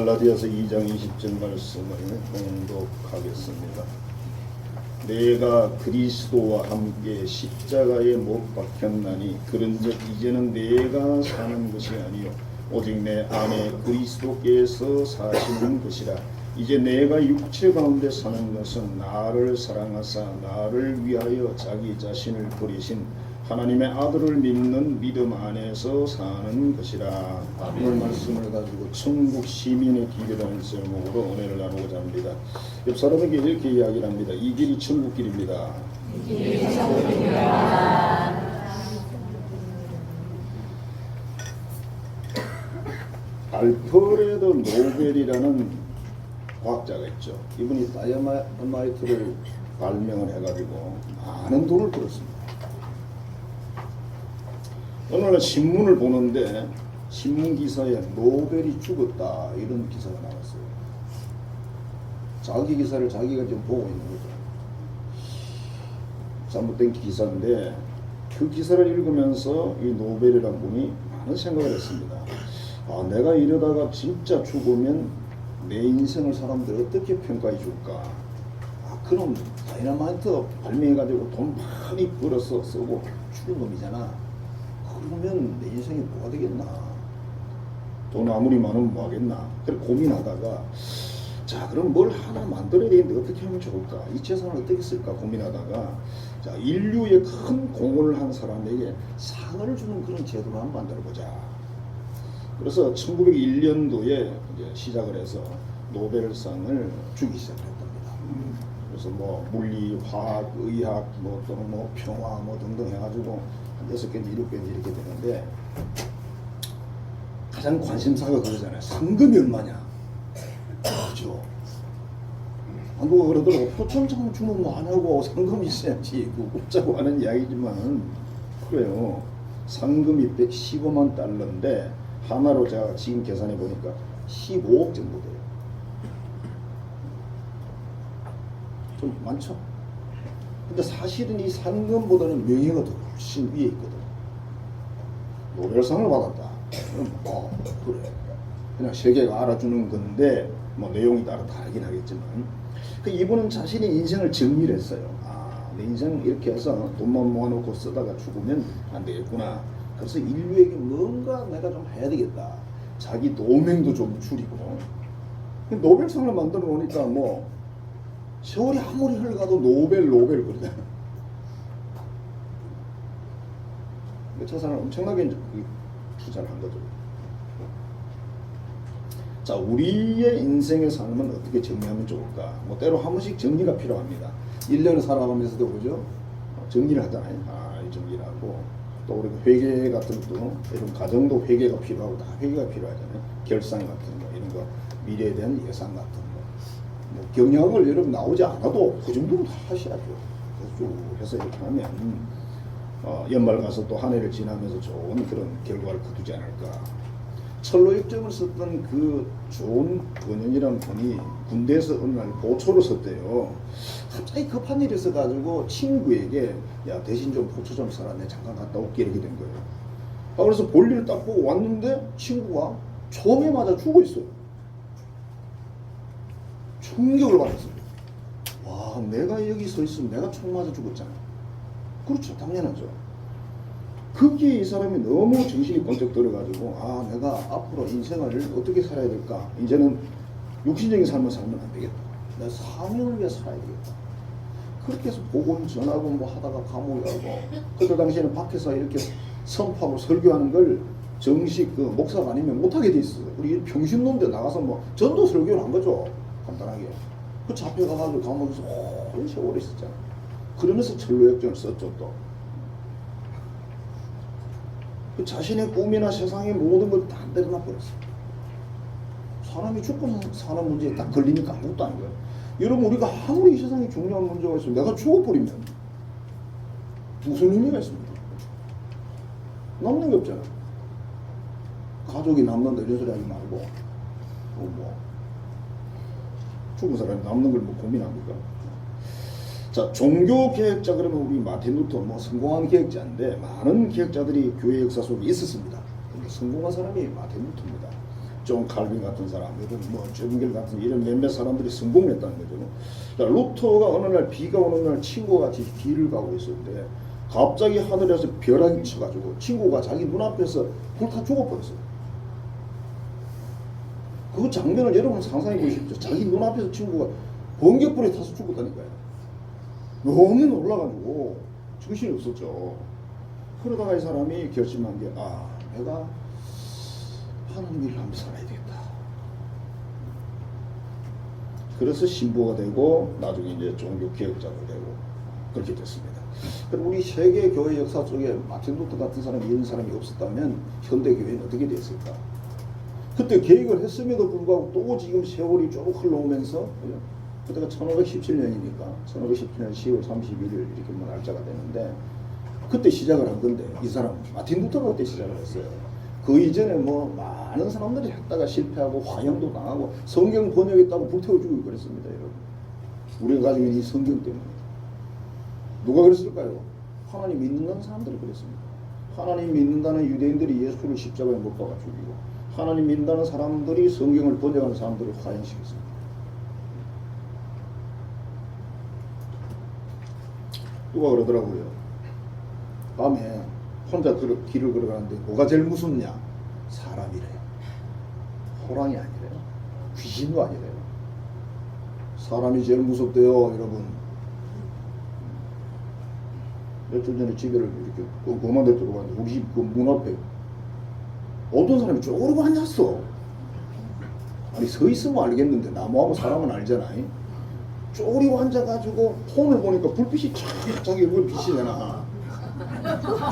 갈라디아서 2장 20절 말씀을 봉독하겠습니다. 내가 그리스도와 함께 십자가에 못 박혔나니 그런즉 이제는 내가 사는 것이 아니요 오직 내 안에 그리스도께서 사시는 것이라. 이제 내가 육체 가운데 사는 것은 나를 사랑하사 나를 위하여 자기 자신을 버리신 하나님의 아들을 믿는 믿음 안에서 사는 것이라. 오늘 말씀을 가지고 천국 시민의 길이라는 제목으로 은혜를 나누고자 합니다. 옆 사람에게 이렇게 이야기를 합니다. 이 길이 천국 길입니다. 이 길이 천국 길입니다. 알프레드 노벨이라는 과학자가 있죠. 이분이 다이아마이트를 발명을 해가지고 많은 돈을 벌었습니다. 어느 날 신문을 보는데 신문 기사에 노벨이 죽었다 이런 기사가 나왔어요. 자기 기사를 자기가 지금 보고 있는 거죠. 잘못된 기사인데 그 기사를 읽으면서 이 노벨이라는 분이 많은 생각을 했습니다. 아, 내가 이러다가 진짜 죽으면 내 인생을 사람들이 어떻게 평가해 줄까? 아, 그럼 다이너마이트 발명해가지고 돈 많이 벌어서 쓰고 죽은 놈이잖아. 그러면 내 인생이 뭐가 되겠나? 돈 아무리 많으면 뭐 하겠나? 그래 고민하다가 자 그럼 뭘 하나 만들어야 되는데 어떻게 하면 좋을까? 이 재산을 어떻게 쓸까 고민하다가 자 인류에 큰 공헌을 한 사람에게 상을 주는 그런 제도를 한번 만들어보자. 그래서 1901년도에 이제 시작을 해서 노벨상을 주기 시작했답니다. 그래서 뭐 물리, 화학, 의학, 뭐 또는 뭐 평화 뭐 등등 해가지고 한 6개인지 7개인지 이렇게 되는데 가장 관심사가 그거잖아요. 상금이 얼마냐? 그렇죠. 누가 그러더라고 표창장 주면 뭐 하냐고 상금이 있어야지 웃자고 하는 이야기지만 그래요. 상금이 115만 달러인데 하나로 제가 지금 계산해 보니까 15억 정도 돼요. 좀 많죠? 근데 사실은 이 상금보다는 명예가 더 훨씬 위에 있거든. 노벨상을 받았다. 그럼 그래. 그냥 세계가 알아주는 건데 뭐 내용이 따라 다르긴 하겠지만 그 이분은 자신의 인생을 정리를 했어요. 아, 내 인생 이렇게 해서 돈만 모아놓고 쓰다가 죽으면 안 되겠구나. 그래서 인류에게 뭔가 내가 좀 해야 되겠다. 자기 노명도 좀 줄이고. 노벨상을 만들어 놓으니까 뭐 세월이 아무리 흘러가도 노벨 그러잖아. 저 사람은 엄청나게 투자를 한 거죠. 자, 우리의 인생의 삶은 어떻게 정리하면 좋을까? 뭐 때로 한 번씩 정리가 필요합니다. 1년을 살아가면서도 그죠? 정리를 하잖아요. 아, 이 정리를 하고 또 우리 회계 같은 것도 이런 가정도 회계가 필요하고 다 회계가 필요하잖아요. 결산 같은 거 이런 거 미래에 대한 예산 같은 거. 뭐 경영을 여러분 나오지 않아도 그 정도는 다 하셔야죠. 그래서 쭉 해서 이렇게 하면 연말 가서 또 한 해를 지나면서 좋은 그런 결과를 거두지 않을까. 철로역정을 썼던 그 좋은 권현이라는 분이 군대에서 어느 날 보초로 썼대요. 갑자기 급한 일이 있어가지고 친구에게 야 대신 좀 보초 좀 써라. 내가 잠깐 갔다 올게 이렇게 된 거예요. 아, 그래서 볼일을 딱 보고 왔는데 친구가 총에 맞아 죽어 있어요. 충격을 받았어요. 와, 내가 여기 서 있으면 내가 총 맞아 죽었잖아. 그렇죠, 당연하죠. 거기에 이 사람이 너무 정신이 번쩍 들어가지고 아, 내가 앞으로 인생을 어떻게 살아야 될까? 이제는 육신적인 삶을 살면 안 되겠다. 내가 사명을 위해 살아야 되겠다. 그렇게 해서 복음 전하고 뭐 하다가 감옥에 가고 그때 당시에는 밖에서 이렇게 선포하고 설교하는 걸 정식 그 목사가 아니면 못하게 돼 있어요. 우리 평신론대 나가서 뭐 전도 설교를 한 거죠. 간단하게. 그 잡혀가가지고 감옥에서 오랜 세월이 있었잖아. 그러면서 철로역정을 썼죠 또. 그 자신의 꿈이나 세상의 모든 걸 다 때려놔 버렸어. 사람이 죽고 사는 문제에 딱 걸리니까 아무것도 아닌 거예요. 여러분 우리가 아무리 이 세상에 중요한 문제가 있으면 내가 죽어버리면 무슨 의미가 있습니까? 남는 게 없잖아. 가족이 남는다 이런 소리 하지 말고 뭐 죽은 사람이 남는 걸 뭐 고민합니까? 자, 종교 개혁자 그러면 우리 마틴 루터 뭐 성공한 개혁자인데 많은 개혁자들이 교회 역사 속에 있었습니다. 근데 성공한 사람이 마틴 루터입니다. 존 칼빈 같은 사람, 이런 뭐 정길 같은 이런 몇몇 사람들이 성공했다는 거죠. 그러니까 루터가 어느 날 비가 오는 날 친구와 같이 길을 가고 있었는데 갑자기 하늘에서 벼락이 쳐가지고 친구가 자기 눈앞에서 불타 죽어버렸어요. 그 장면을 여러분 상상해 보십시오. 자기 눈앞에서 친구가 번개불에 타서 죽었다니까요. 너무 놀라가지고 정신이 없었죠. 그러다가 이 사람이 결심한 게 내가 하나님 일을 하며 살아야 되겠다. 그래서 신부가 되고 나중에 이제 종교 개혁자가 되고 그렇게 됐습니다. 우리 세계 교회 역사 속에 마틴 루터 같은 사람이 이런 사람이 없었다면 현대 교회는 어떻게 됐을까? 그때 계획을 했음에도 불구하고 또 지금 세월이 쭉 흘러오면서 그때가 1517년이니까 1517년 10월 31일 이렇게 뭐 날짜가 되는데 그때 시작을 한 건데 이 사람 마틴 루터가 그때 시작을 했어요. 그 이전에 뭐 많은 사람들이 했다가 실패하고 화형도 당하고 성경 번역했다고 불태워 죽이고 그랬습니다. 여러분 우리가 가지고 있는 이 성경 때문에 누가 그랬을까요? 하나님 믿는다는 사람들이 그랬습니다. 하나님 믿는다는 유대인들이 예수를 십자가에 못 박아 죽이고 하나님 믿는다는 사람들이 성경을 번역하는 사람들을 화형시켰습니다. 누가 그러더라고요. 밤에 혼자 길을 걸어가는데 뭐가 제일 무섭냐? 사람이래요. 호랑이 아니래요. 귀신도 아니래요. 사람이 제일 무섭대요, 여러분. 며칠 전에 집에를 이렇게 꼼꼼한데 들어갔는데 우리 집 그 문 앞에 어떤 사람이 쪼그리고 앉았어. 아니 서 있으면 알겠는데 나무하고 사람은 알잖아. 쪼그리고 앉아가지고 폰을 보니까 불빛이 쫙쫙 이걸 빛이 내나.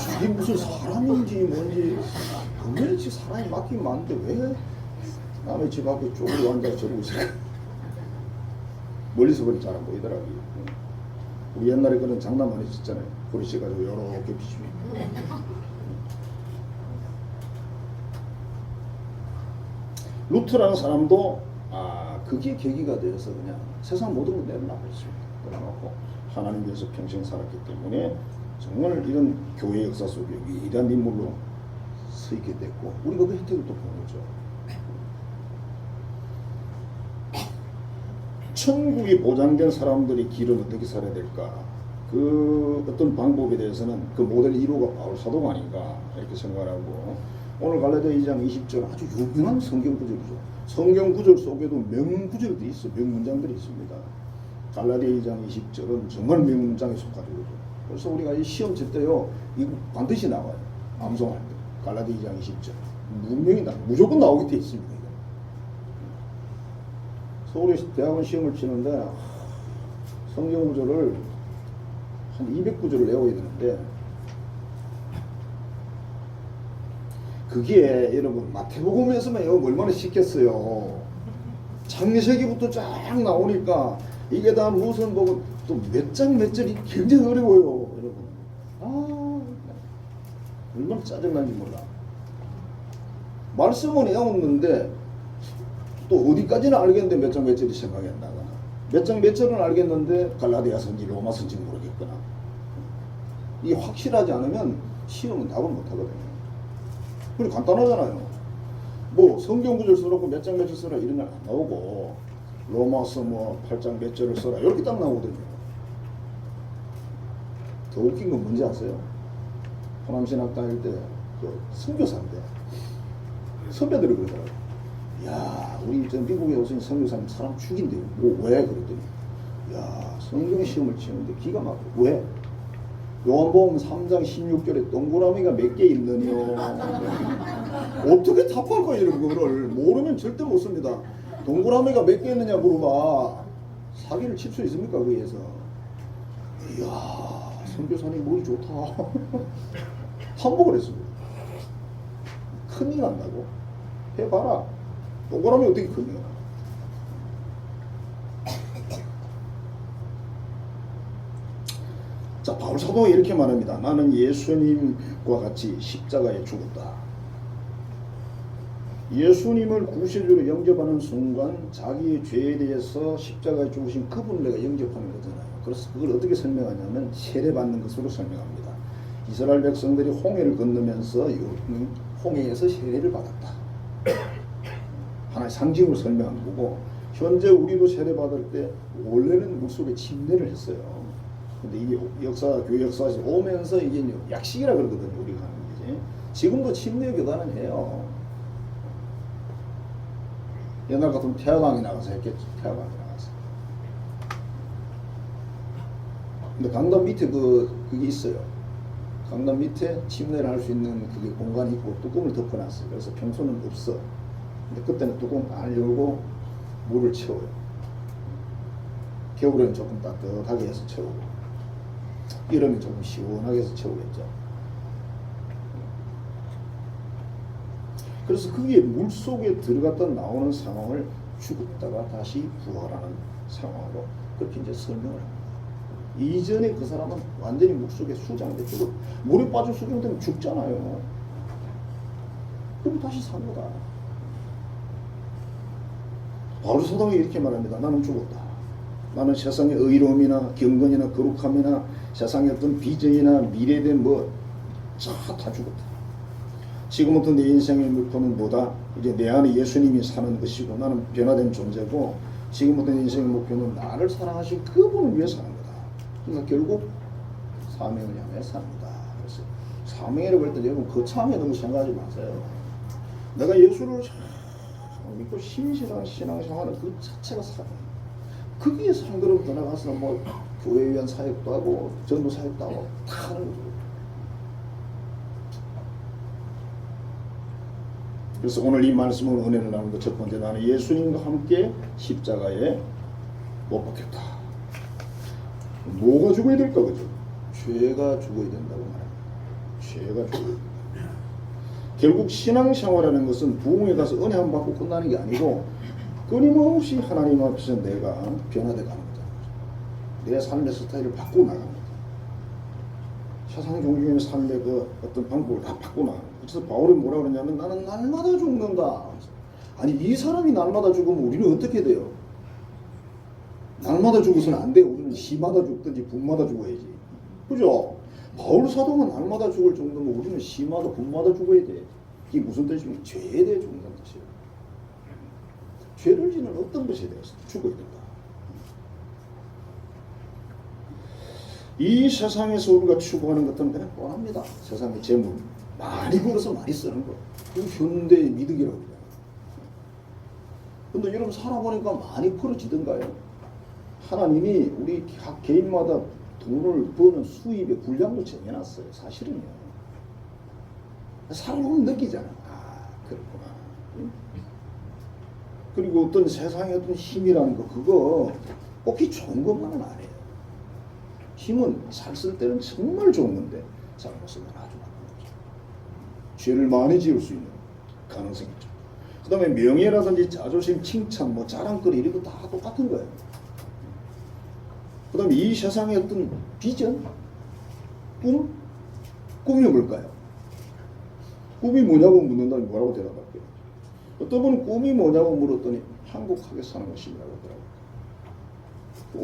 저게 무슨 사람인지 뭔지 분명히 사람이 맞긴 맞는데 왜 남의 집 앞에 쪼그리고 앉아서 저러고 있을까? 멀리서 보니 잘 안 보이더라고요. 우리 옛날에 그런 장난 많이 짓잖아요. 고리씨 가지고 이렇게 비추고. 루트라는 사람도 그게 계기가 되어서 그냥 세상 모든 걸 내려놔버렸습니다. 내려놓고 하나님 위해서 평생 살았기 때문에 정말 이런 교회 역사 속에 위대한 인물로 서 있게 됐고 우리가 그 혜택을 또 본 거죠. 천국이 보장된 사람들이 길은 어떻게 살아야 될까? 그 어떤 방법에 대해서는 그 모델 1호가 바울 사도가 아닌가 이렇게 생각하고 오늘 갈라디아 2장 20절 아주 유명한 성경 구절이죠. 성경 구절 속에도 명구절들이 있어 명문장들이 있습니다. 갈라디아 2장 20절은 정말 명문장에 속하죠. 그래서 우리가 이 시험 칠 때요 이거 반드시 나와요. 암송할 때 갈라디아 2장 20절 분명히 무조건 나오게 돼 있습니다. 서울에 대학원 시험을 치는데 성경 구절을 한 200구절을 외워야 되는데 그게 여러분 마태복음에서만 얼마나 쉽겠어요. 창세기부터 쫙 나오니까 이게 다 무슨 보고 또 몇 장 몇 절이 굉장히 어려워요. 여러분 얼마나 짜증난지 몰라. 말씀은 외웠는데 또 어디까지는 알겠는데 몇 장 몇 절이 생각이 안 나거나 몇 장 몇 절은 알겠는데 갈라디아서인지 로마서인지 모르겠거나 이게 확실하지 않으면 시험은 답을 못 하거든요. 그리고 간단하잖아요. 뭐 성경 구절 써놓고 몇 장 몇 절 써라 이런 건 안 나오고 로마서 뭐 8장 몇 절을 써라 이렇게 딱 나오거든요. 더 웃긴 건 뭔지 아세요? 호남신학 다닐 때 그 선교사인데 선배들이 그러더라고요. 야 우리 저 미국에 오신 선교사님 사람 죽인대요. 뭐 왜? 그랬더니 야 성경 시험을 치는데 기가 막혀. 왜? 요한복음 3장 16절에 동그라미가 몇 개 있느뇨. 어떻게 답할 거예요 이런 거를. 모르면 절대 못 씁니다. 동그라미가 몇 개 있느냐 물어봐. 사기를 칠 수 있습니까 거기에서. 이야 선교사님 머리 좋다. 한복을 했습니다. 큰일 난다고? 해봐라. 동그라미 어떻게 큰일이야. 자, 바울 사도가 이렇게 말합니다. 나는 예수님과 같이 십자가에 죽었다. 예수님을 구세주로 영접하는 순간 자기의 죄에 대해서 십자가에 죽으신 그분을 내가 영접하는 거잖아요. 그래서 그걸 어떻게 설명하냐면 세례받는 것으로 설명합니다. 이스라엘 백성들이 홍해를 건너면서 홍해에서 세례를 받았다. 하나의 상징으로 설명한 거고, 현재 우리도 세례받을 때 원래는 물속에 침례를 했어요. 근데 이게 교회 역사에서 오면서 이게 약식이라 그러거든요. 우리가 하는 거지. 지금도 침례 교단은 해요. 옛날 같으면 태화강에 나가서 했겠죠. 태화강에 나가서. 근데 강남 밑에 그게 있어요. 강남 밑에 침례를 할 수 있는 그게 공간이 있고 뚜껑을 덮어놨어요. 그래서 평소는 없어. 근데 그때는 뚜껑 안 열고 물을 채워요. 겨울에는 조금 따뜻하게 해서 채우고, 여름엔 조금 시원하게 해서 채우겠죠. 그래서 그게 물속에 들어갔다 나오는 상황을 죽었다가 다시 부활하는 상황으로 그렇게 이제 설명을 합니다. 이전에 그 사람은 완전히 물속에 수장돼 죽어, 물에 빠져 수중되면 죽잖아요. 그럼 다시 산 거다. 바울 사도가 이렇게 말합니다. 나는 죽었다. 나는 세상의 의로움이나 경건이나 거룩함이나 세상의 어떤 비전이나 미래된 다 죽었다. 지금부터 내 인생의 목표는 뭐다? 이제 내 안에 예수님이 사는 것이고 나는 변화된 존재고, 지금부터 내 인생의 목표는 나를 사랑하신 그분을 위해 사는 거다. 그러니까 결국 사명을 향해 삽니다. 그래서 사명이라고 할 때 여러분 거창하게 너무 생각하지 마세요. 내가 예수를 믿고 신실한 신앙생활은 그 자체가 사명. 거기에서 한 걸음 더 나가서 교회 위한 사역도 하고 전도 사역도 하고 다 하는 거죠. 그래서 오늘 이 말씀을 은혜를 나누는 것 첫 번째, 나는 예수님과 함께 십자가에 못 박혔다. 뭐가 죽어야 될까, 그죠? 죄가 죽어야 된다고 말합니다. 죄가 죽어야 된다. 결국 신앙생활이라는 것은 부흥에 가서 은혜 한 번 받고 끝나는 게 아니고 끊임없이 하나님 앞에서 내가 변화돼 가는 거다. 내 삶의 스타일을 바꾸고 나가는 거다. 세상 종교의 삶의 그 어떤 방법을 다 바꾸고 나가는 거다. 그래서 바울이 뭐라 그러냐면 나는 날마다 죽는다. 아니 이 사람이 날마다 죽으면 우리는 어떻게 돼요? 날마다 죽어서는 안 돼. 우리는 시마다 죽든지 분마다 죽어야지. 그죠? 바울 사도가 날마다 죽을 정도면 우리는 시마다 분마다 죽어야 돼. 이게 무슨 뜻이냐면 죄에 대해 죽는다는 뜻이에요. 죄를 지는 어떤 것에 대해서 죽어야 된다. 이 세상에서 우리가 추구하는 것들은 그냥 뻔합니다. 세상의 재물 많이 벌어서 많이 쓰는 거. 이거 현대의 미덕이라고 그래요. 근데 여러분 살아보니까 많이 벌어지던가요? 하나님이 우리 각 개인마다 돈을 버는 수입의 분량도 정해놨어요. 사실은요. 살아보면 느끼잖아. 아, 그렇구나. 그리고 어떤 세상의 어떤 힘이라는 거, 그거 꼭히 좋은 것만은 아니에요. 힘은 잘 쓸 때는 정말 좋은 건데 잘못 쓰면 아주 나쁜 거죠. 죄를 많이 지을 수 있는 가능성이 있죠. 그 다음에 명예라든지 자존심, 칭찬, 자랑거리 이런 거 다 똑같은 거예요. 그 다음에 이 세상의 어떤 비전, 꿈이 뭘까요? 꿈이 뭐냐고 묻는다면 뭐라고 대답할게요? 어떤 분은 꿈이 뭐냐고 물었더니 행복하게 사는 것이라고 하더라고요.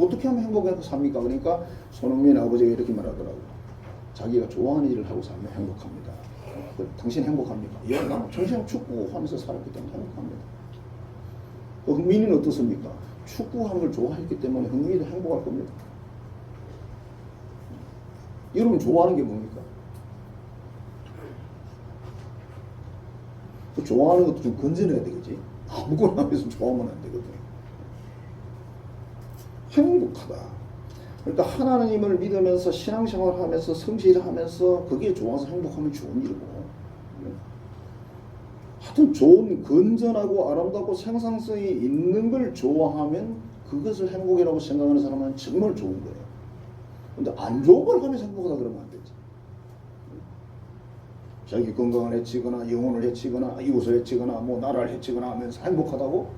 어떻게 하면 행복하게 삽니까? 그러니까 손흥민 아버지가 이렇게 말하더라고요. 자기가 좋아하는 일을 하고 살면 행복합니다. 당신 행복합니까? 예, 나는 평생 축구하면서 살았기 때문에 행복합니다. 흥민이는 어떻습니까? 축구하는 걸 좋아했기 때문에 흥민이도 행복할 겁니다. 여러분 좋아하는 게 뭡니까? 그 좋아하는 것도 좀 건져내야 되겠지. 아무거나 하면서 좋아하면 안 되거든. 행복하다. 그러니까 하나님을 믿으면서 신앙생활하면서 성실하면서 거기에 좋아서 행복하면 좋은 일이고, 하여튼 좋은 건전하고 아름답고 생산성이 있는 걸 좋아하면 그것을 행복이라고 생각하는 사람은 정말 좋은 거예요. 근데 안 좋은 걸 하면서 행복하다 그러면 안 되지. 자기 건강을 해치거나 영혼을 해치거나 이웃을 해치거나 나라를 해치거나 하면서 행복하다고?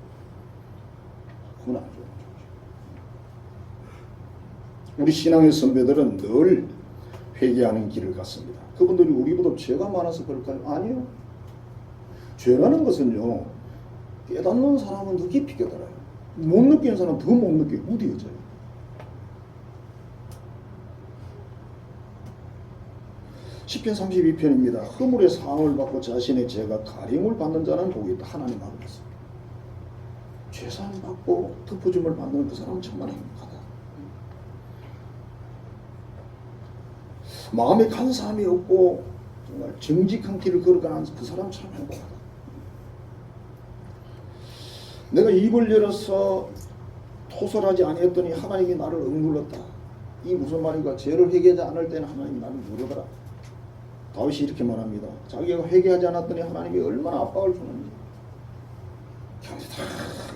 그건 안 좋은 거죠. 우리 신앙의 선배들은 늘 회개하는 길을 갔습니다. 그분들이 우리보다 죄가 많아서 그럴까요? 아니요. 죄라는 것은요, 깨닫는 사람은 더 깊이 깨달아요. 못 느끼는 사람은 더 못 느끼고 무뎌져요. 시편 32편입니다. 허물의 상을 받고 자신의 죄가 가림을 받는 자는 복이 있다. 하나님 앞에서. 죄사함 받고 덮어줌을 받는 그 사람은 정말 행복하다. 마음에 간사함이 없고 정말 정직한 길을 걸어가는 그 사람 참 행복하다. 내가 입을 열어서 토설하지 아니했더니 하나님이 나를 억눌렀다. 이 무슨 말인가? 죄를 회개하지 않을 때는 하나님이 나를 누르더라. 다윗이 이렇게 말합니다. 자기가 회개하지 않았더니 하나님이 얼마나 압박을 주는지. 경제 다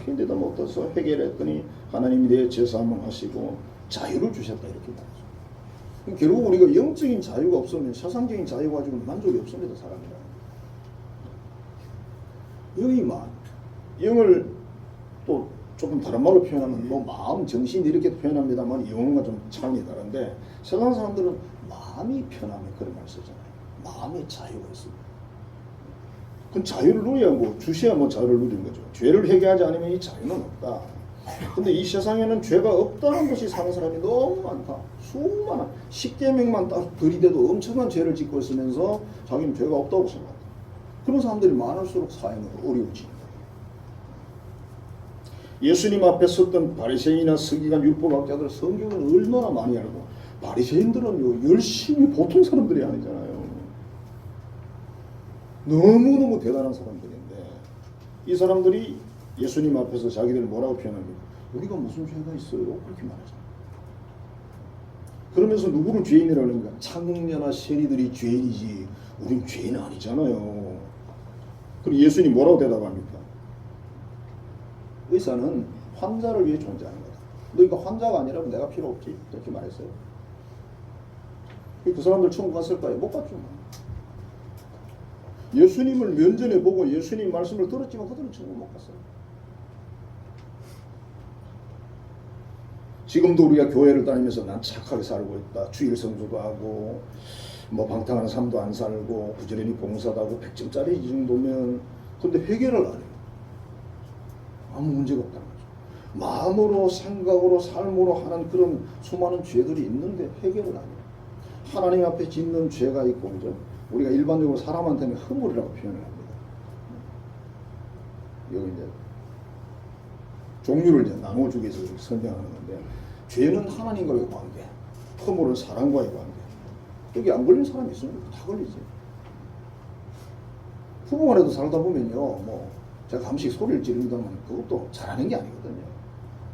힘들다 못해서 회개를 했더니 하나님이 내 죄사함을 하시고 자유를 주셨다 이렇게 말하죠. 결국 우리가 영적인 자유가 없으면 세상적인 자유 가지고는 만족이 없습니다. 사람이라. 영이만 영을 또 조금 다른 말로 표현하면 뭐 마음, 정신 이렇게 표현합니다만 영혼과 좀 차원이 다른데 세상 사람들은 마음이 편하면 그런 말 쓰잖아요. 마음의 자유가 있습니다. 그건 자유를 누려야 뭐 주셔야 뭐 자유를 누리는 거죠. 죄를 회개하지 않으면 이 자유는 없다. 근데 이 세상에는 죄가 없다는 것이 사는 사람이 너무 많다. 수많아. 10계명만 딱 들이대도 엄청난 죄를 짓고 있으면서 자기는 죄가 없다고 생각한다. 그런 사람들이 많을수록 사회는 어려워진다. 예수님 앞에 섰던 바리새인이나 서기관 율법학자들 성경을 얼마나 많이 알고 바리새인들은요 열심히 보통 사람들이 아니잖아요. 너무너무 대단한 사람들인데 이 사람들이 예수님 앞에서 자기들 뭐라고 표현합니까? 우리가 무슨 죄가 있어요? 그렇게 말하잖아요. 그러면서 누구를 죄인이라고 하는가? 창녀나 세리들이 죄인이지 우린 죄인 아니잖아요. 그리고 예수님 뭐라고 대답합니까? 의사는 환자를 위해 존재하는 거다. 너희가 환자가 아니라면 내가 필요 없지. 이렇게 말했어요. 그 사람들 천국 갔을까요? 못 갔죠. 예수님을 면전에 보고 예수님 말씀을 들었지만 그들은 천국 못 갔어요. 지금도 우리가 교회를 다니면서 난 착하게 살고 있다. 주일 성수도 하고 뭐 방탕한 삶도 안 살고 부지런히 봉사도 하고 100점짜리 이 정도면 근데 회개를 안 해요. 아무 문제가 없다는 거죠. 마음으로 생각으로 삶으로 하는 그런 수많은 죄들이 있는데 회개를 안 해요. 하나님 앞에 짓는 죄가 있고 그죠? 우리가 일반적으로 사람한테는 허물이라고 표현을 합니다. 여기 이제 종류를 이제 나눠주기 위해서 설명하는 건데 죄는 하나님과의 관계, 허물은 사람과의 관계. 여기 안 걸린 사람이 있습니까? 다 걸리지. 부부간에도 살다 보면요, 뭐 제가 가끔씩 소리를 지릅니다만 그것도 잘하는 게 아니거든요.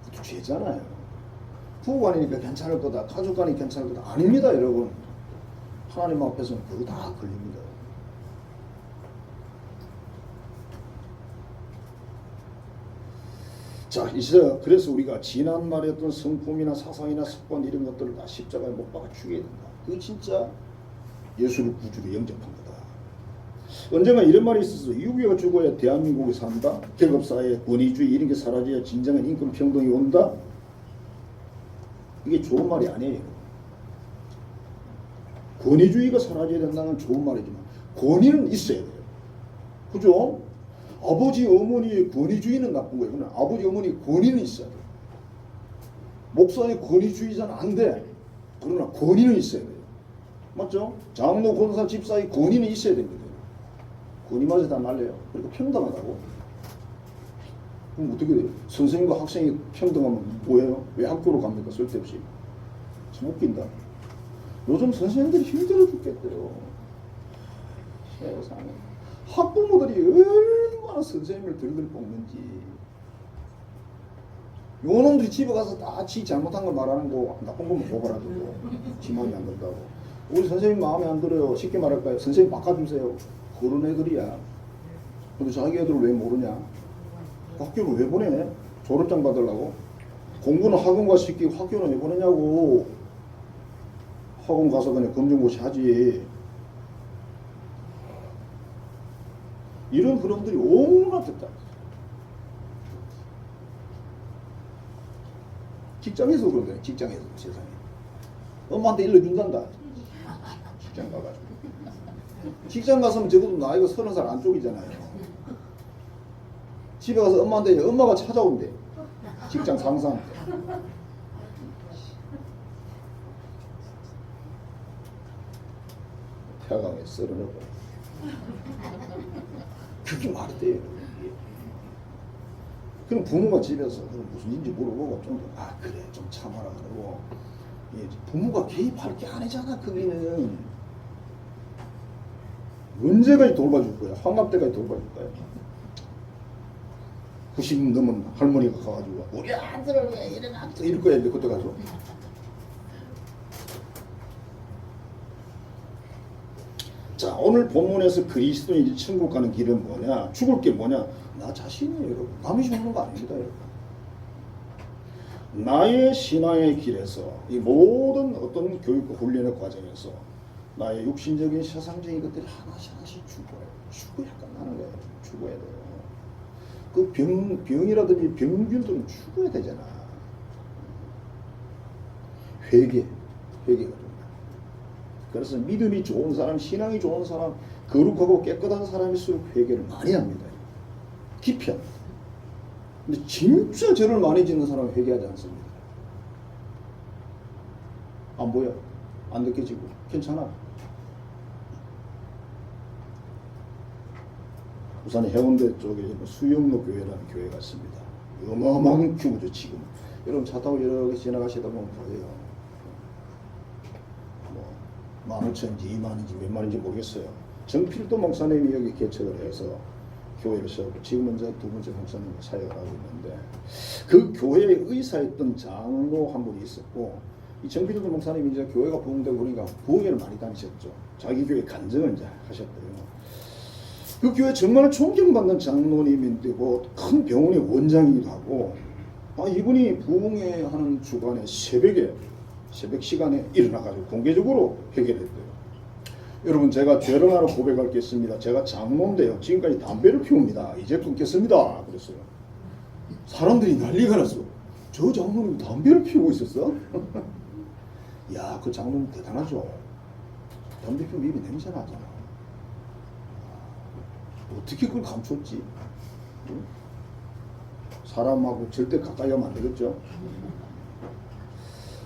그것도 죄잖아요. 부부간이니까 괜찮을 거다, 가족간이 괜찮을 거다. 아닙니다, 여러분. 하나님 앞에서는 그거 다 걸립니다. 자, 이제 그래서 우리가 지난 말에 했던 성품이나 사상이나 습관 이런 것들을 다 십자가에 못 박아 죽여야 된다. 그게 진짜 예수를 구주로 영접한 거다. 언젠가 이런 말이 있었어. 유교가 죽어야 대한민국이 산다. 계급사회, 권위주의 이런 게 사라져야 진정한 인권평등이 온다. 이게 좋은 말이 아니에요. 권위주의가 사라져야 된다는 좋은 말이지만 권위는 있어야 돼요. 그죠? 아버지 어머니의 권위주의는 나쁜 거예요. 그러나 아버지 어머니의 권위는 있어야 돼요. 목사의 권위주의자는 안 돼. 그러나 권위는 있어야 돼요. 맞죠? 장로, 권사, 집사의 권위는 있어야 됩니다. 권위마저 다 날려요. 그리고 평등하다고. 그럼 어떻게 돼요? 선생님과 학생이 평등하면 뭐예요? 왜 학교로 갑니까? 쓸데없이. 참 웃긴다. 요즘 선생님들이 힘들어 죽겠대요. 세상에. 학부모들이 얼마나 선생님을 들들 볶는지. 요놈들이 집에 가서 다 지 잘못한 걸 말하는 거 나쁜 거면 고발하던데. 지 마음에 안 든다고. 우리 선생님 마음에 안 들어요. 쉽게 말할까요? 선생님 바꿔주세요. 그런 애들이야. 근데 자기 애들을 왜 모르냐? 학교를 왜 보내? 졸업장 받으려고? 공부는 학원 가서 시키고 학교는 왜 보내냐고. 학원 가서 그냥 검정고시 하지. 이런 흐름들이 온갖 있다. 직장에서 그러거든요. 직장에서 세상에. 엄마한테 일러준단다. 직장 가가지고. 직장 가서는 적어도 나이가 30살 안쪽이잖아요. 집에 가서 엄마한테 엄마가 찾아온대. 직장 상사한테. 태양에 썰어넣고. 그게 말이 돼요. 그럼 부모가 집에서 그럼 무슨 일인지 물어보고 좀 그래 좀 참아라 그러고 부모가 개입할 게 아니잖아. 거기는 언제까지 돌봐줄 거야? 환갑 때까지 돌봐줄 거야? 90 넘은 할머니가 가가지고 우리 아들을 왜 이래나 이럴 거야. 근데 그때 가서 자, 오늘 본문에서 그리스도인이 천국 가는 길은 뭐냐? 죽을 게 뭐냐? 나 자신이에요, 여러분. 남이 죽는 거 아닙니다, 여러분. 나의 신앙의 길에서 이 모든 어떤 교육과 훈련의 과정에서 나의 육신적인 세상적인 것들이 하나씩 죽어야 끝나는 거예요. 죽어야 돼요. 그 병이라든지 병균들은 죽어야 되잖아. 회개가 된다. 그래서 믿음이 좋은 사람, 신앙이 좋은 사람, 거룩하고 깨끗한 사람일수록 회개를 많이 합니다. 깊이 합니다. 근데 진짜 죄를 많이 짓는 사람은 회개하지 않습니다. 안 보여. 안 느껴지고. 괜찮아. 부산 해운대 쪽에 수영로 교회라는 교회가 있습니다. 어마어마한 규모죠, 지금. 여러분 차 타고 이렇게 지나가시다 보면 보여요. 15,000인지 2만인지 몇 만인지 모르겠어요. 정필도 목사님이 여기 개척을 해서 교회를 세우고 지금은 이제 두 번째 목사님 사역을 하고 있는데 그 교회의 의사였던 장로 한 분이 있었고 이 정필도 목사님이 이제 교회가 부흥되고 그러니까 부흥회를 많이 다니셨죠. 자기 교회 간증을 이제 하셨대요. 그 교회 정말 존경받는 장로님인데 큰 병원의 원장이기도 하고 이분이 부흥회 하는 주간에 새벽 시간에 일어나가지고 공개적으로 회개했대요. 여러분 제가 죄를 하나 고백할 게 있습니다. 제가 장로인데요. 지금까지 담배를 피웁니다. 이제 끊겠습니다. 그랬어요. 사람들이 난리가 났어. 저 장로님 담배를 피우고 있었어? 야, 그 장로님 대단하죠. 담배 피우면 입에 냄새 나잖아. 어떻게 그걸 감췄지? 사람하고 절대 가까이 하면 안 되겠죠?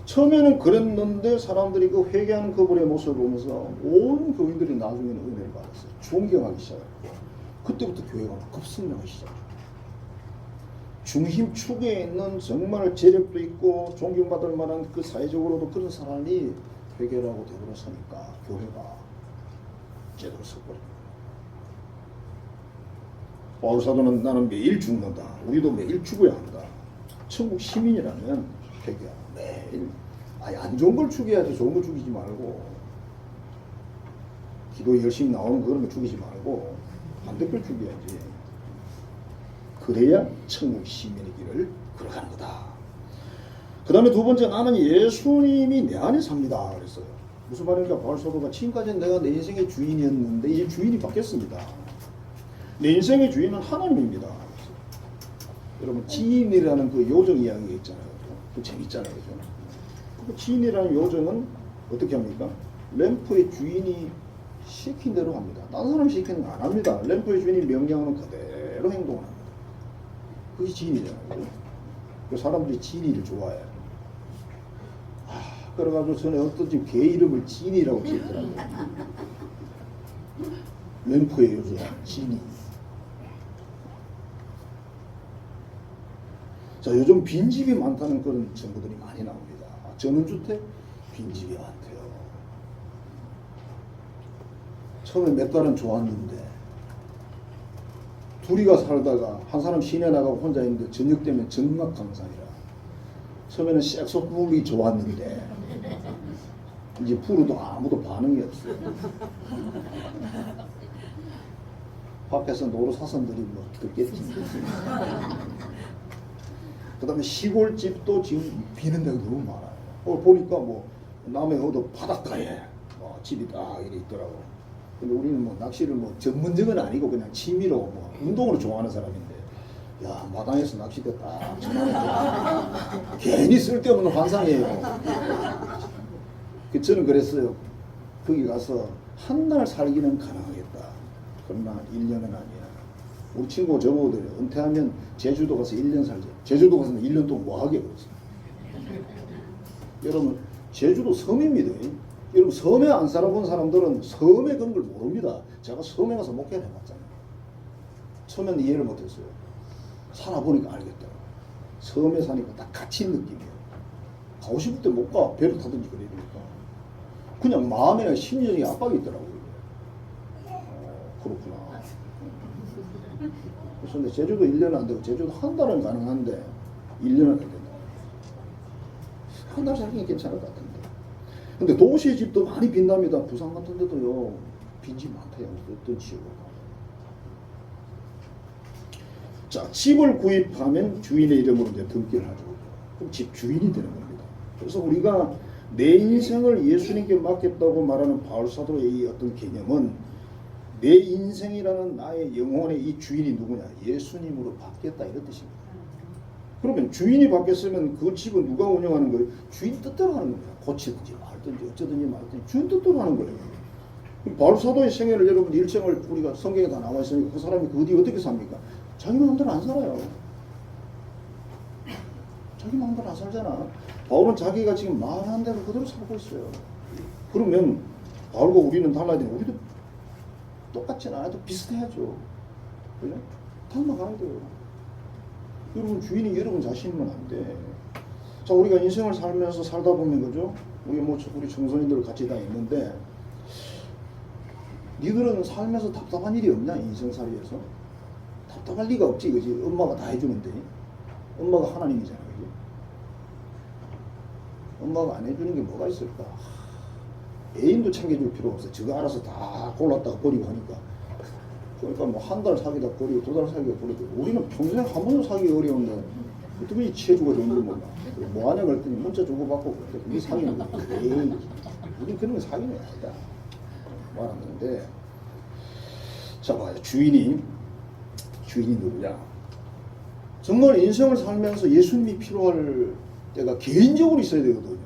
처음에는 그랬는데 사람들이 그 회개하는 그분의 모습을 보면서 온 교인들이 나중에는 은혜를 받았어요. 존경하기 시작했고 그때부터 교회가 급성장하기 시작했죠. 중심 축에 있는 정말 재력도 있고 존경받을 만한 그 사회적으로도 그런 사람이 회개라고 되돌아서니까 교회가 제대로 서버립니다. 바울 사도는 나는 매일 죽는다. 우리도 매일 죽어야 한다. 천국 시민이라면 회개하라. 매일 안 좋은 걸 죽여야지. 좋은 걸 죽이지 말고 기도 열심히 나오는 그런 거 죽이지 말고 반대걸 죽여야지. 그래야 천국 시민의 길을 걸어가는 거다. 그 다음에 두 번째 나는 예수님이 내 안에 삽니다 그랬어요. 무슨 말입니까? 바울 사도가 지금까지는 내가 내 인생의 주인이었는데 이 주인이 바뀌었습니다. 내 인생의 주인은 하나님입니다. 여러분 지인이라는 그 요정 이야기가 있잖아요. 그 재밌잖아요. 그죠? 그 지인이라는 요정은 어떻게 합니까? 램프의 주인이 시킨 대로 합니다. 다른 사람이 시키는 거 안 합니다. 램프의 주인이 명령하는 그대로 행동을 합니다. 그게 지인이잖아요. 그죠? 그 사람들이 지인이를 좋아해요. 그래가지고 전에 어떤 집 개 이름을 지인이라고 지었더라고요. 램프의 요정 지인이. 자, 요즘 빈집이 많다는 그런 정보들이 많이 나옵니다. 전원주택 빈집이 많대요. 처음에 몇 달은 좋았는데 둘이가 살다가 한 사람 시내 나가고 혼자 있는데 저녁 되면 정막강산이라. 처음에는 색소풀이 좋았는데 이제 풀어도 아무도 반응이 없어요. 밖에서 노루사선들이 뭐 듣겠지. 그 다음에 시골집도 지금 비는 데가 너무 많아요. 보니까 뭐 남해 어디 바닷가에 집이 딱 이래 있더라고. 근데 우리는 뭐 낚시를 뭐 전문적은 아니고 그냥 취미로 뭐 운동으로 좋아하는 사람인데 야 마당에서 낚시대 딱 쳐놓고 괜히 쓸데없는 환상이에요. 저는 그랬어요. 거기 가서 한 날 살기는 가능하겠다. 그러나 1년은 아니야. 우리 친구가 저보고 은퇴하면 제주도 가서 1년 살자. 제주도 가서 1년 동안 뭐 하게 그랬어요. 여러분 제주도 섬입니다. 여러분 섬에 안 살아본 사람들은 섬에 그런 걸 모릅니다. 제가 섬에 가서 목회를 해봤잖아요. 처음에는 이해를 못했어요. 살아보니까 알겠더라고요. 섬에 사니까 딱 갇힌 느낌이에요. 가고 싶을 때 못 가. 배를 타든지 그래야 되니까. 그냥 마음에 심리적인 압박이 있더라고요. 그렇구나. 그래서 근데 제주도 1년은 안 되고 제주도 한 달은 가능한데 1년은 안 된다. 한 달 살기는 괜찮을 것 같은데. 근데 도시의 집도 많이 빈답니다. 부산 같은 데도요. 빈집 많대요. 어떤 지역으로. 자, 집을 구입하면 주인의 이름으로 이제 등기를 하죠. 그럼 집 주인이 되는 겁니다. 그래서 우리가 내 인생을 예수님께 맡겼다고 말하는 바울 사도의 이 어떤 개념은 내 인생이라는 나의 영혼의 이 주인이 누구냐? 예수님으로 바뀌었다 이런 뜻입니다. 그러면 주인이 바뀌었으면 그 집은 누가 운영하는 거예요? 주인 뜻대로 하는 겁니다. 고치든지 말든지 어쩌든지 말든지 주인 뜻대로 하는 거예요. 바울 사도의 생애를 여러분 일생을 우리가 성경에 다 나와 있으니까 그 사람이 그 뒤에 어떻게 삽니까? 자기 마음대로 안 살아요. 자기 마음대로 안 살잖아. 바울은 자기가 지금 말하는 대로 그대로 살고 있어요. 그러면 바울과 우리는 달라야 되는 우리도 똑같진 않아도 비슷해야죠. 그죠? 닮아가야 돼요. 여러분 주인이 여러분 자신이면 안 돼. 자, 우리가 인생을 살면서 살다 보면 그죠? 우리 청소년들 같이 다 있는데 니들은 살면서 답답한 일이 없냐? 인생살이에서 답답할 리가 없지, 그지? 엄마가 다 해주는데 엄마가 하나님이잖아, 그지? 엄마가 안 해주는 게 뭐가 있을까? 애인도 챙겨줄 필요 없어. 저거 알아서 다 골랐다가 버리고 하니까. 그러니까 뭐 한 달 사귀다 버리고 두 달 사귀다 버리고 우리는 평생 한 번도 사귀기 어려운데 어떻게 취해주고 좋은 걸 몰라. 뭐 하냐 그랬더니 문자 주고받고 그게 사귀는 거야. 에이, 우린 그런 거 사귀는 게 아니다 말하는데, 자 봐요. 주인이 누구냐? 정말 인생을 살면서 예수님이 필요할 때가 개인적으로 있어야 되거든요.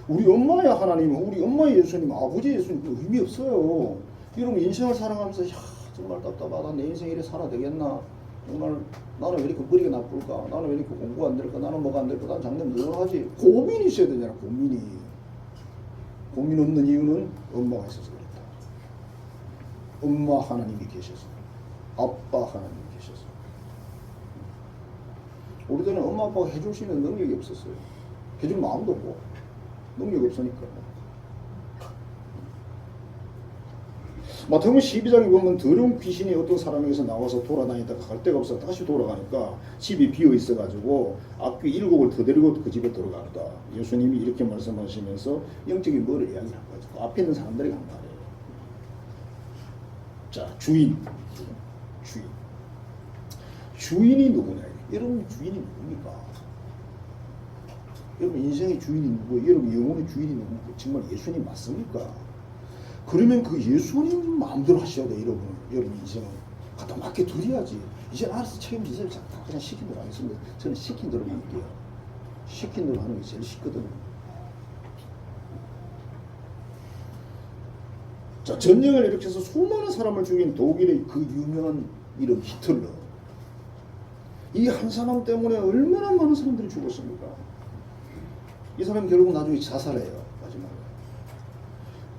우리 엄마야 하나님, 우리 엄마의 예수님, 아버지 예수님 그 의미 없어요. 여러분 인생을 살아가면서 야 정말 답답하다. 내 인생 이래 살아야 되겠나? 정말 나는 왜 이렇게 머리가 나쁠까? 나는 왜 이렇게 공부가 안 될까? 나는 뭐가 안 될까? 난 작년 뭘 하지? 고민이 있어야 되잖아. 고민 없는 이유는 엄마가 있어서 그렇다. 엄마 하나님이 계셔서, 아빠 하나님이 계셔서. 우리 때는 엄마 아빠가 해줄 수 있는 능력이 없었어요. 해줄 마음도 없고 능력이 없으니까. 마태복음 12장에 보면 더러운 귀신이 어떤 사람에게서 나와서 돌아다니다가 갈 데가 없어 다시 돌아가니까 집이 비어 있어가지고 악귀 7을 더 데리고 그 집에 들어간다. 예수님이 이렇게 말씀하시면서 영적인 뭐를 이야기한 거죠. 그 앞에 있는 사람들이 한 말이에요. 자, 주인이 누구냐? 여러분 주인이 누굽니까? 여러분 인생의 주인이 누구예요? 여러분 영혼의 주인이 누굽니까? 정말 예수님 맞습니까? 그러면 그 예수님 마음대로 하셔야 돼. 여러분 인생은 갖다 맞게 드려야지. 이제 알아서 책임지세요. 다 그냥 시킨 대로 하겠습니다. 저는 시킨 대로 할게요. 시킨 대로 하는 게 제일 쉽거든요. 자, 전쟁을 일으켜서 수많은 사람을 죽인 독일의 그 유명한 이름 히틀러. 이 한 사람 때문에 얼마나 많은 사람들이 죽었습니까? 이 사람이 결국 나중에 자살해요. 마지막에.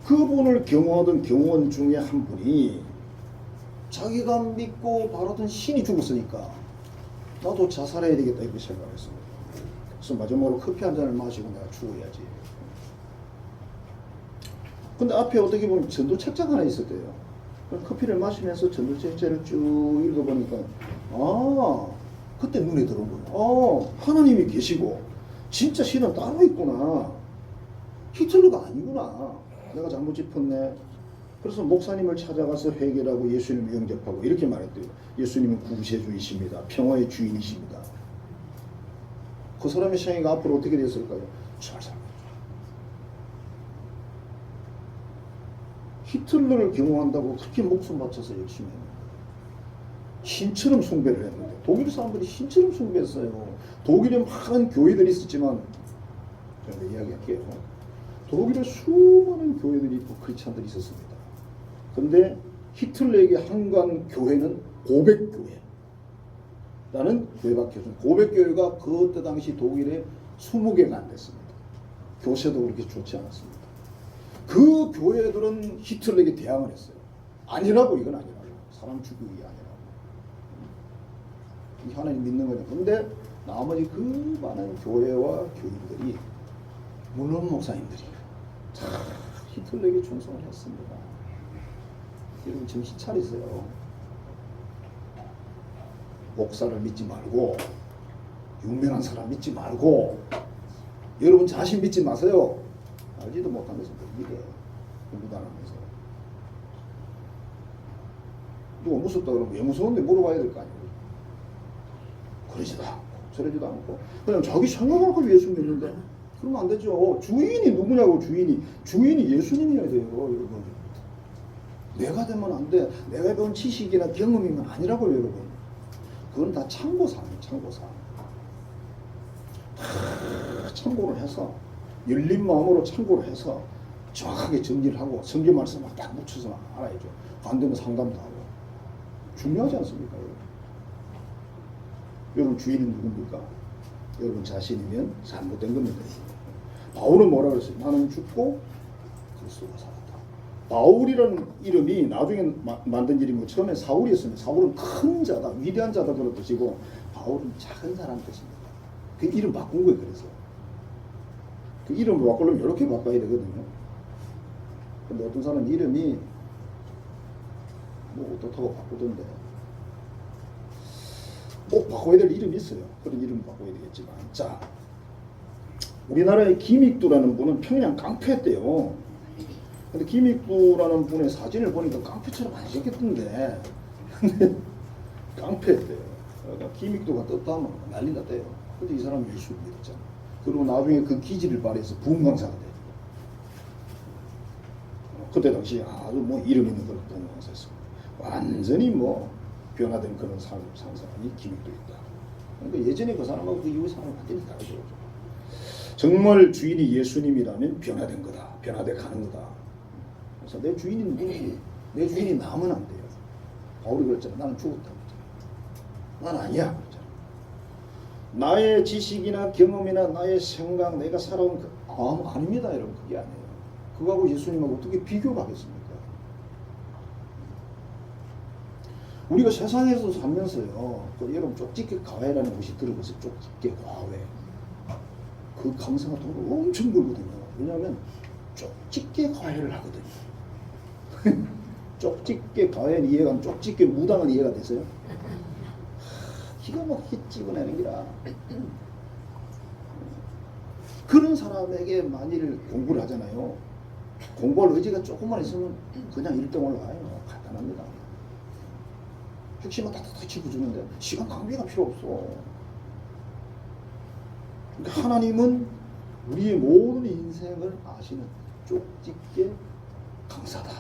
그분을 경호하던 경호원 중에 한 분이 자기가 믿고 바라던 신이 죽었으니까 나도 자살해야 되겠다 이렇게 생각했습니다. 그래서 마지막으로 커피 한 잔을 마시고 내가 죽어야지. 근데 앞에 어떻게 보면 전도 책자가 하나 있었대요. 커피를 마시면서 전도 책자를 쭉 읽어보니까 그때 눈에 들어온 거예요. 하나님이 계시고 진짜 신은 따로 있구나. 히틀러가 아니구나. 내가 잘못 짚었네. 그래서 목사님을 찾아가서 회개하고 예수님을 영접하고 이렇게 말했대요. 예수님은 구세주이십니다. 평화의 주인이십니다. 그 사람의 생애가 앞으로 어떻게 됐을까요? 잘 살았죠. 히틀러를 경호한다고 그렇게 목숨 바쳐서 열심히 했는데 신처럼 숭배를 했는데 독일 사람들이 신처럼 숭배했어요. 독일에 많은 교회들이 있었지만 제가 이야기할게요. 독일에 수많은 교회들이 크리스찬들이 있었습니다. 근데 히틀러에게 한간 교회는 고백교회라는 교회밖에 없어요. 고백교회가 그때 당시 독일에 20개가 안 됐습니다. 교세도 그렇게 좋지 않았습니다. 그 교회들은 히틀러에게 대항을 했어요. 아니라고, 이건 아니라고. 사람 죽이기 아니라고. 이 하나님 믿는 거냐. 근데 나머지 그 많은 교회와 교인들이 물론 목사님들이 다 히틀러에게 충성을 했습니다. 여러분 정신 차리세요. 목사를 믿지 말고 유명한 사람 믿지 말고 여러분 자신 믿지 마세요. 알지도 못하면서 믿어. 공부도 안 하면서. 누가 무섭다 그러면 왜 무서운데 물어봐야 될 거 아니에요. 그러지도 않고 저러지도 않고 그냥 자기 생각할 걸 예수 믿는데 그러면 안 되죠. 주인이 누구냐고. 주인이 예수님이어야 돼요. 여러분. 내가 되면 안 돼. 내가 배운 지식이나 경험이면 아니라고요. 여러분. 그건 다 참고사항이에요. 참고사항. 참고를 해서 열린 마음으로 참고를 해서 정확하게 정리를 하고 성경 말씀을 딱 묻혀서 알아야죠. 안 되면 상담도 하고. 중요하지 않습니까? 여러분 주인은 누굽니까? 여러분 자신이면 잘못된 겁니다. 바울은 뭐라 그랬어요? 나는 죽고 그리스도가 살았다. 바울이라는 이름이 나중에 만든 이름이고 처음에 사울이었습니다. 사울은 큰 자다, 위대한 자다 그런 뜻이고 바울은 작은 사람 뜻입니다. 그 이름 바꾼 거예요. 그래서 그 이름을 바꾸려면 이렇게 바꿔야 되거든요. 근데 어떤 사람은 이름이 뭐 어떻다고 바꾸던데 꼭 바꿔야 될 이름이 있어요. 그런 이름을 바꿔야 되겠지만 자 우리나라의 김익두라는 분은 평양 깡패였대요. 근데 김익두라는 분의 사진을 보니까 깡패처럼 안 생겼던데 깡패였대요. 그러니까 김익두가 떴다 하면 난리 났대요. 근데 이 사람이 예수를 믿었잖아. 그리고 나중에 그 기질을 발휘해서 부흥강사가 돼. 그때 당시 아주 뭐 이름 있는 그런 부흥강사였습니다. 완전히 뭐 변화된 그런 삶을 산 사람이 김익두였다. 그러니까 예전에 그 사람하고 그 이후의 사람은 완전히 다르죠. 정말 주인이 예수님이라면 변화된 거다. 변화돼 가는 거다. 그래서 내 주인이 누구지? 내 주인이 나면 안 돼요. 바울이 그랬잖아. 나는 죽었다. 난 아니야. 그랬잖아. 나의 지식이나 경험이나 나의 생각, 내가 살아온 그 아닙니다. 여러분 그게 아니에요. 그거하고 예수님하고 어떻게 비교를 하겠습니까? 우리가 세상에서 살면서요, 여러분 쪽집게 과외라는 것이 들어보세요. 쪽집게 과외. 그 강사가 돈을 엄청 벌거든요. 왜냐하면 쪽집게 과외를 하거든요. 쪽집게 과외는 이해가 안, 쪽집게 무당은 이해가 되세요? 기가 막히게 찍어내는 기라. 그런 사람에게 만일 공부를 하잖아요. 공부할 의지가 조금만 있으면 그냥 1등 올라가요. 간단합니다. 핵심은 다 짚어주는데 시간 낭비가 필요 없어. 그러니까 하나님은 우리의 모든 인생을 아시는 쪽집게 강사다.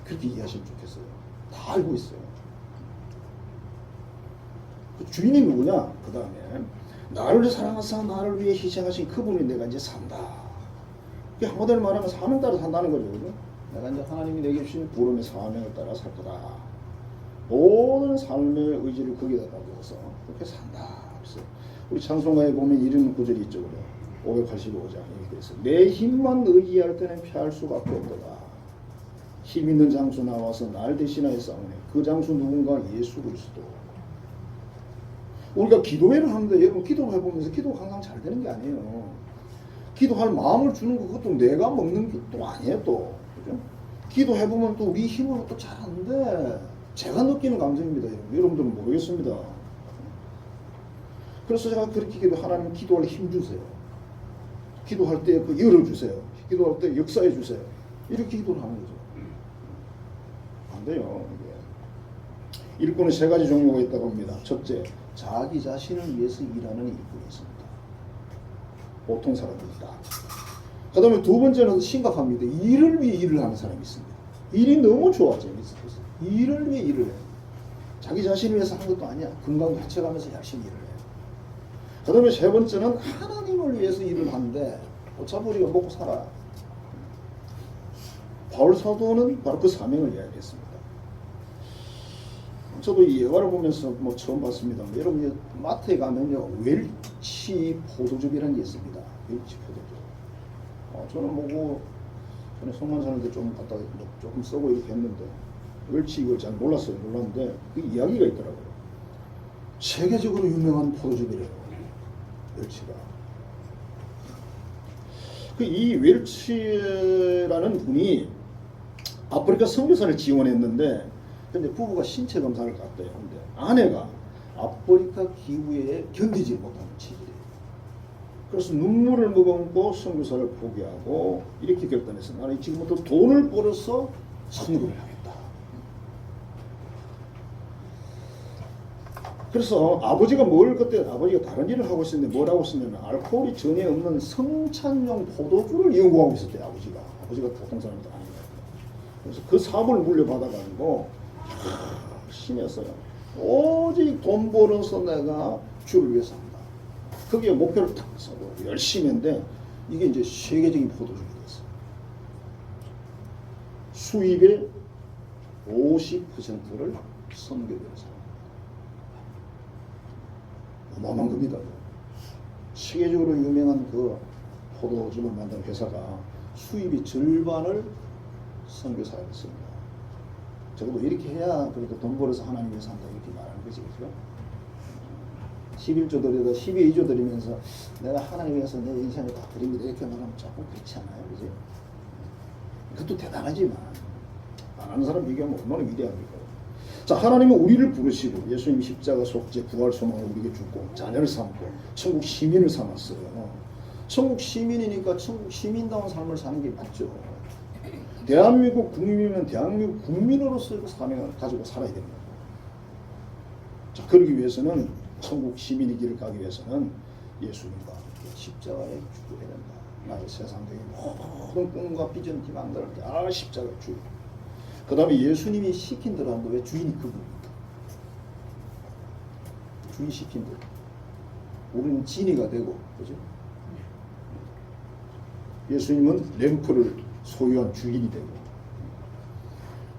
그렇게 이해하시면 좋겠어요. 다 알고 있어요. 주인이 누구냐? 그 다음에 나를 사랑하사 나를 위해 희생하신 그분이 내가 이제 산다. 이게 한마디로 말하면 사명 따라 산다는 거죠. 그죠? 내가 이제 하나님이 내게 주신 부름의 사명을 따라 살 거다. 모든 삶의 의지를 거기다 놔두어서 그렇게 산다. 그래서 우리 찬송가에 보면 이런 구절이 있죠. 585장 이렇게 돼서 내 힘만 의지할 때는 피할 수밖에 없도다. 힘 있는 장수 나와서 날 대신하여 싸우네. 그 장수 누군가? 예수 그리스도. 우리가 기도회를 하는데 여러분 기도를 해보면서 기도가 항상 잘 되는 게 아니에요. 기도할 마음을 주는 거 그것도 내가 먹는 게 또 아니에요. 또 그죠? 기도해보면 또 우리 힘으로 또 잘 안 돼. 제가 느끼는 감정입니다. 여러분들은 모르겠습니다. 그래서 제가 그렇게 기도, 하나님 기도할 힘 주세요. 기도할 때 그 열을 주세요. 기도할 때 역사해 주세요. 이렇게 기도를 하는 거죠. 안 돼요. 이게. 일꾼은 3가지 종류가 있다고 합니다. 첫째, 자기 자신을 위해서 일하는 일꾼이 있습니다. 보통 사람들이다. 그 다음에 2번째는 심각합니다. 일을 위해 일을 하는 사람이 있습니다. 일이 너무 좋아, 재밌어서. 일을 위해 일을 해요. 자기 자신을 위해서 하는 것도 아니야. 건강도 해쳐가면서 열심히 일을 해요. 그 다음에 3번째는 하나님을 위해서 일을 하는데 어차피 우리가 먹고 살아. 바울 사도는 바로 그 사명을 이야기했습니다. 저도 이 예화를 보면서 뭐 처음 봤습니다. 여러분 마트에 가면요 웰치 포도즙이라는 게 있습니다. 웰치 포도즙. 저는 뭐고 전에 성만 사는데 좀 갖다 조금 쓰고 이렇게 했는데 웰치 이걸 잘 몰랐는데 그 이야기가 있더라고요. 세계적으로 유명한 포도주들이에요. 웰치가. 이 웰치라는 분이 아프리카 선교사를 지원했는데, 근데 부부가 신체 검사를 갔대요. 근데 아내가 아프리카 기후에 견디지 못하는 체질이에요. 그래서 눈물을 머금고 선교사를 포기하고 이렇게 결단해서 나는 지금부터 돈을 벌어서 선교를 하겠다. 그래서 아버지가 그때 아버지가 다른 일을 하고 있었는데 뭐라고 썼냐면 알코올이 전혀 없는 성찬용 포도주를 연구하고 있었대요. 아버지가 보통 사람이 아니에요. 그래서 그 사업을 물려받아가지고 심했어요. 오직 돈 벌어서 내가 주를 위해서 한다. 거기에 목표를 딱 서고 열심히 했는데 이게 이제 세계적인 포도주가 됐어요. 수입의 50%를 선교에서 어마어마한 겁니다. 세계적으로 유명한 그 포도주를 만든 회사가 수입의 절반을 선교사에 했습니다. 적어도 이렇게 해야 그래도 돈 벌어서 하나님 위해서 한다 이렇게 말하는 거지, 그죠? 11조 드려도 12조 드리면서 내가 하나님 위해서 내 인생을 다 드립니다 이렇게 말하면 조금 그렇지 않아요, 그지? 그것도 대단하지만 안 하는 사람 비교하면 얼마나 위대합니까? 자, 하나님은 우리를 부르시고 예수님 십자가 속죄 부활 소망을 우리에게 주고 자녀를 삼고 천국 시민을 삼았어요. 천국 시민이니까 천국 시민다운 삶을 사는 게 맞죠. 대한민국 국민이면 대한민국 국민으로서 사명을 가지고 살아야 됩니다. 자, 그러기 위해서는 천국 시민이기를 가기 위해서는 예수님과 함께 십자가에 죽어야 된다. 나의 세상적인 모든 꿈과 비전 희망들을 다 십자가에 죽여. 그 다음에 예수님이 시킨 대로 하는데 왜 주인이 그분입니까? 주인 시킨 대로. 우리는 진이가 되고, 그죠? 예수님은 램프를 소유한 주인이 되고.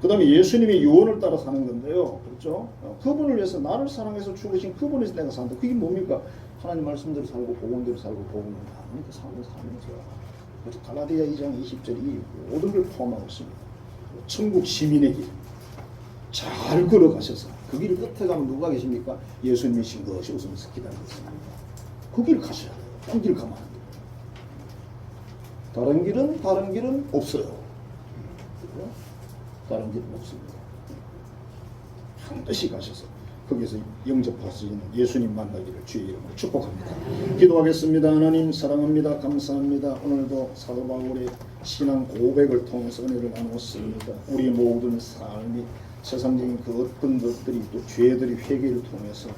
그 다음에 예수님이 유언을 따라 사는 건데요. 그렇죠? 그분을 위해서 나를 사랑해서 죽으신 그분에서 내가 산다. 그게 뭡니까? 하나님 말씀대로 살고, 복음대로 살고, 복음을 나누니까 삶을 살면서. 그래서 갈라디아 2장 20절 이 모든 걸 포함하고 있습니다. 천국 시민의 길 잘 걸어가셔서 그 길 끝에 가면 누가 계십니까? 예수님이신 것이 웃으면서 기다리고 있습니다. 그 길 가셔야 돼요. 딴 길 가면 안 돼요. 다른 길은 없어요. 다른 길은 없습니다. 반드시 가셔서 거기에서 영접하시는 예수님 만나기를 주의 이름으로 축복합니다. 기도하겠습니다. 하나님 사랑합니다. 감사합니다. 오늘도 사도 바울의 신앙 고백을 통해서 은혜를 나누었습니다. 우리 모든 삶이 세상적인 그 어떤 것들이 또 죄들이 회개를 통해서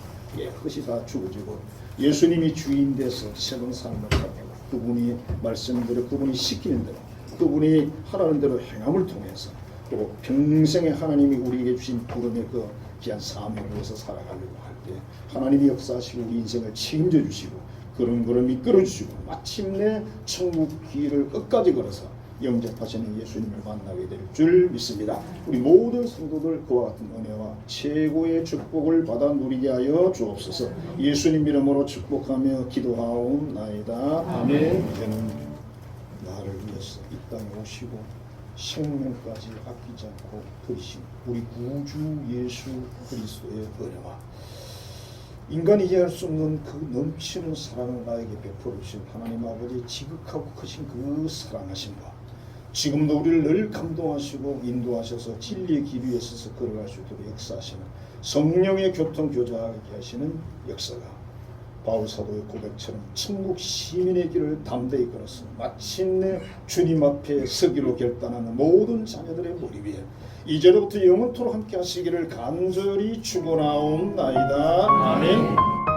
그것이 다 주어지고 예수님이 주인 돼서 새로운 삶을 살고 그분이 말씀대로 그분이 시키는 대로 그분이 하라는 대로 행함을 통해서 또 평생에 하나님이 우리에게 주신 부름의 그 귀한 사명을 위해서 살아가려고 할 때 하나님이 역사하시고 우리 인생을 책임져 주시고 걸음걸음 이끌어 주시고 마침내 천국 길을 끝까지 걸어서 영접하시는 예수님을 만나게 될 줄 믿습니다. 우리 모든 성도들 그와 같은 은혜와 최고의 축복을 받아 누리게 하여 주옵소서. 예수님 이름으로 축복하며 기도하옵나이다. 아멘. 이제는 나를 위해서 이 땅에 오시고 생명까지 아끼지 않고 버리신 우리 구주 예수 그리스도의 은혜와 인간이 이해할 수 없는 그 넘치는 사랑을 나에게 베풀어 주신 하나님 아버지의 지극하고 크신 그 사랑하심과 지금도 우리를 늘 감동하시고 인도하셔서 진리의 길 위에 서서 걸어갈 수 있도록 역사하시는 성령의 교통 교제하게 하시는 역사가 바울 사도의 고백처럼 천국 시민의 길을 담대히 걸어서 마침내 주님 앞에 서기로 결단하는 모든 자녀들의 머리 위에 이제로부터 영원토록 함께 하시기를 간절히 축원하옵나이다. 아멘.